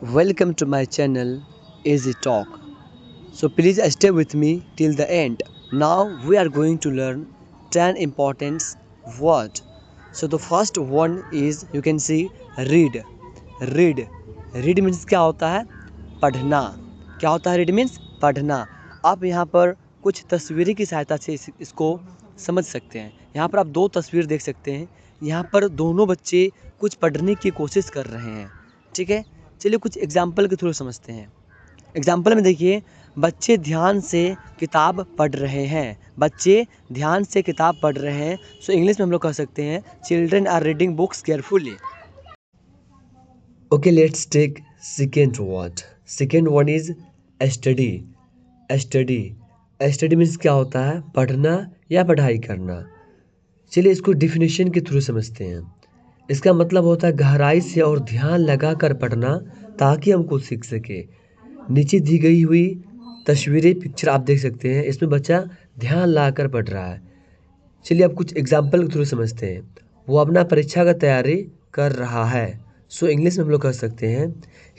Welcome to my channel Easy Talk. So please stay with me till the end. Now we are going to learn 10 important words. So the first one is you can see read. Read. Read means क्या होता है? पढ़ना. क्या होता है read means? पढ़ना. आप यहाँ पर कुछ तस्वीरें की सहायता से इसको समझ सकते हैं. यहाँ पर आप दो तस्वीर देख सकते हैं. यहाँ पर दोनों बच्चे कुछ पढ़ने की कोशिश कर रहे हैं. ठीक है, चलिए कुछ एग्जाम्पल के थ्रू समझते हैं. एग्जाम्पल में देखिए, बच्चे ध्यान से किताब पढ़ रहे हैं. बच्चे ध्यान से किताब पढ़ रहे हैं. सो इंग्लिश में हम लोग कह सकते हैं children are reading books carefully. Okay, let's take second word. Second word is study. Study. Study means क्या होता है? पढ़ना या पढ़ाई करना. चलिए इसको डिफिनेशन के थ्रू समझते हैं. इसका मतलब होता है गहराई से और ध्यान लगाकर पढ़ना ताकि हम कुछ सीख सके. नीचे दी गई हुई तस्वीरें पिक्चर आप देख सकते हैं, इसमें बच्चा ध्यान लगाकर पढ़ रहा है. चलिए अब कुछ एग्जाम्पल के थ्रू समझते हैं. वो अपना परीक्षा का तैयारी कर रहा है. सो इंग्लिश में हम लोग कह सकते हैं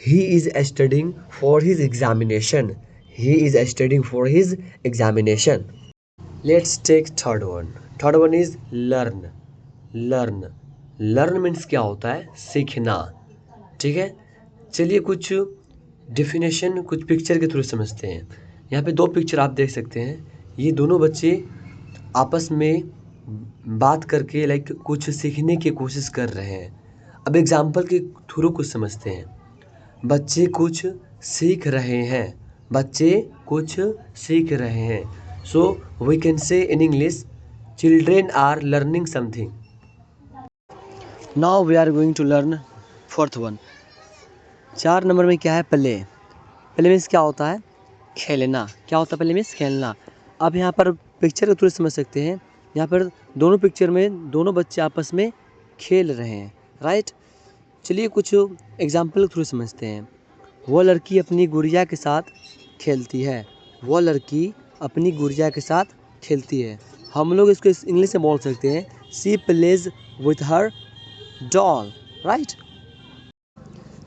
he is studying for his examination. He is studying for his examination. Let's take third one. Third one is learn. Learn. Learn means क्या होता है? सीखना. ठीक है, चलिए कुछ डेफिनेशन कुछ पिक्चर के थ्रू समझते हैं. यहाँ पे दो पिक्चर आप देख सकते हैं. ये दोनों बच्चे आपस में बात करके लाइक कुछ सीखने की कोशिश कर रहे हैं. अब एग्जाम्पल के थ्रू कुछ समझते हैं. बच्चे कुछ सीख रहे हैं. बच्चे कुछ सीख रहे हैं. सो we can say in English children are learning something. Now we are going to learn fourth one. 4 number में क्या है? प्ले. प्ले मीन्स क्या होता है? खेलना. क्या होता है प्ले मीन्स? खेलना. अब यहाँ पर पिक्चर के थ्रू समझ सकते हैं. यहाँ पर दोनों पिक्चर में दोनों बच्चे आपस में खेल रहे हैं. राइट. चलिए कुछ एग्जाम्पल के थ्रू समझते हैं. वो लड़की अपनी गुड़िया के साथ खेलती है. वो लड़की अपनी गुड़िया के साथ खेलती है. हम लोग इसको इंग्लिश में बोल सकते हैं she plays with her doll. Right.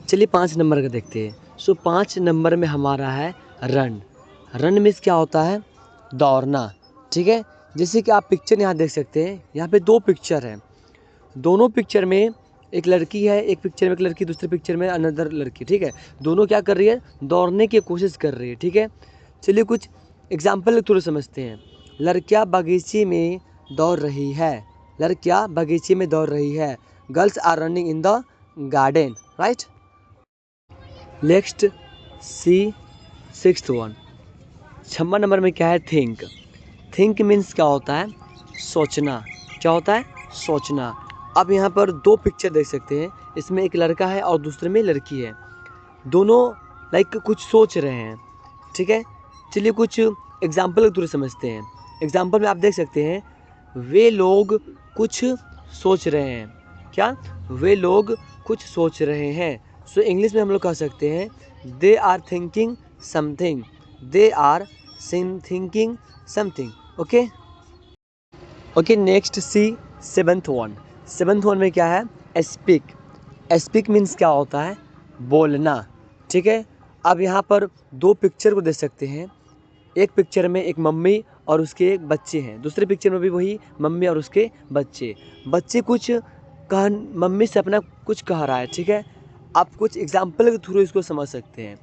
चलिए 5 नंबर का देखते हैं. सो 5 नंबर में हमारा है रन. रन मीन्स क्या होता है? दौड़ना. ठीक है, जैसे कि आप पिक्चर यहाँ देख सकते हैं. यहाँ पे दो पिक्चर हैं. दोनों पिक्चर में एक लड़की है, एक पिक्चर में एक लड़की, दूसरे पिक्चर में अनदर लड़की. ठीक है, दोनों क्या कर रही है? दौड़ने की कोशिश कर रही है. ठीक है, चलिए कुछ एग्जाम्पल के थ्रू समझते हैं. लड़कियाँ बगीचे में दौड़ रही है. लड़कियाँ बगीचे में दौड़ रही है. Girls are running in the garden. Right. Next see sixth one. 6 number में क्या है? थिंक. थिंक मीन्स क्या होता है? सोचना. क्या होता है? सोचना. अब यहाँ पर दो पिक्चर देख सकते हैं. इसमें एक लड़का है और दूसरे में लड़की है. दोनों लाइक कुछ सोच रहे हैं. ठीक है, चलिए कुछ एग्जाम्पल के थ्रू समझते हैं. एग्जाम्पल में आप देख सकते हैं वे लोग कुछ सोच रहे हैं. क्या? वे लोग कुछ सोच रहे हैं. सो इंग्लिश में हम लोग कह सकते हैं they are thinking something. They are thinking something. Okay. Okay, next see seventh one. Seventh one में क्या है? स्पीक. स्पीक मीन्स क्या होता है? बोलना. ठीक है, अब यहाँ पर दो पिक्चर को देख सकते हैं. एक पिक्चर में एक मम्मी और उसके एक बच्चे हैं. दूसरे पिक्चर में भी वही मम्मी और उसके बच्चे. बच्चे कुछ मम्मी से अपना कुछ कह रहा है. ठीक है, आप कुछ एग्जाम्पल के थ्रू इसको समझ सकते हैं.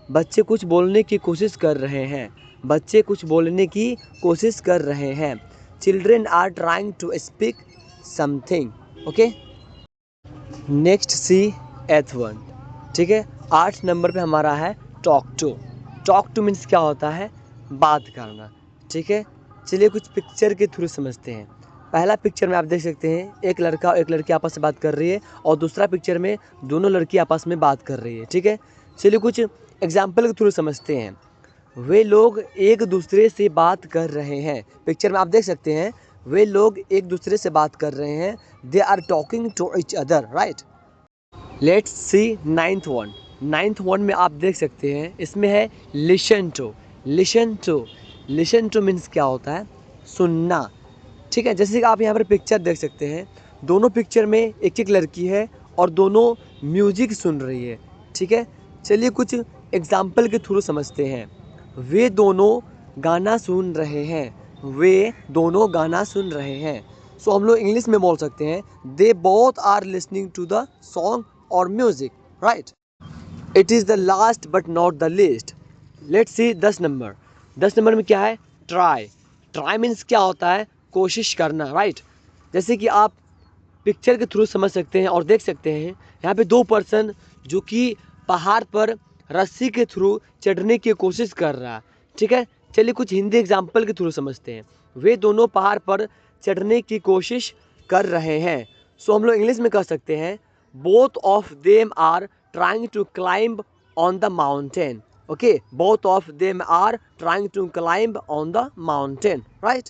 बच्चे कुछ बोलने की कोशिश कर रहे हैं. बच्चे कुछ बोलने की कोशिश कर रहे हैं. Children are trying to speak something. Okay. Next see eighth one. ठीक है, 8 नंबर पे हमारा है talk to. Talk to means क्या होता है? बात करना. ठीक है, चलिए कुछ पिक्चर के थ्रू समझते हैं. पहला पिक्चर में आप देख सकते हैं एक लड़का और एक लड़की आपस में बात कर रही है और दूसरा पिक्चर में दोनों लड़की आपस में बात कर रही है. ठीक है, चलिए कुछ एग्जाम्पल के थ्रू समझते हैं. वे लोग एक दूसरे से बात कर रहे हैं. पिक्चर में आप देख सकते हैं वे लोग एक दूसरे से बात कर रहे हैं. They are talking to each other. Right. Let's see ninth one. Ninth one में आप देख सकते हैं इसमें है listen to. Listen to. Listen to means क्या होता है? सुनना. ठीक है, जैसे कि आप यहाँ पर पिक्चर देख सकते हैं. दोनों पिक्चर में एक एक लड़की है और दोनों म्यूजिक सुन रही है. ठीक है, चलिए कुछ एग्जाम्पल के थ्रू समझते हैं। वे दोनों गाना सुन रहे हैं। वे दोनों गाना सुन रहे हैं। सो हम लोग इंग्लिश में बोल सकते हैं they both are listening to the song और music, right. It is the last but not the least. Let's see 10 number. 10 number में क्या है? ट्राई। ट्राई मीन्स क्या होता है? कोशिश करना, राइट। जैसे कि आप पिक्चर के थ्रू समझ सकते हैं और देख सकते हैं यहाँ पे 2 पर्सन जो कि पहाड़ पर रस्सी के थ्रू चढ़ने की कोशिश कर रहा है, ठीक है। चलिए कुछ हिंदी एग्जाम्पल के थ्रू समझते हैं। वे दोनों पहाड़ पर चढ़ने की कोशिश कर रहे हैं। सो हम लोग इंग्लिश में कह सकते हैं both of them are trying to climb on the mountain. Okay, both of them are trying to climb on the mountain, right.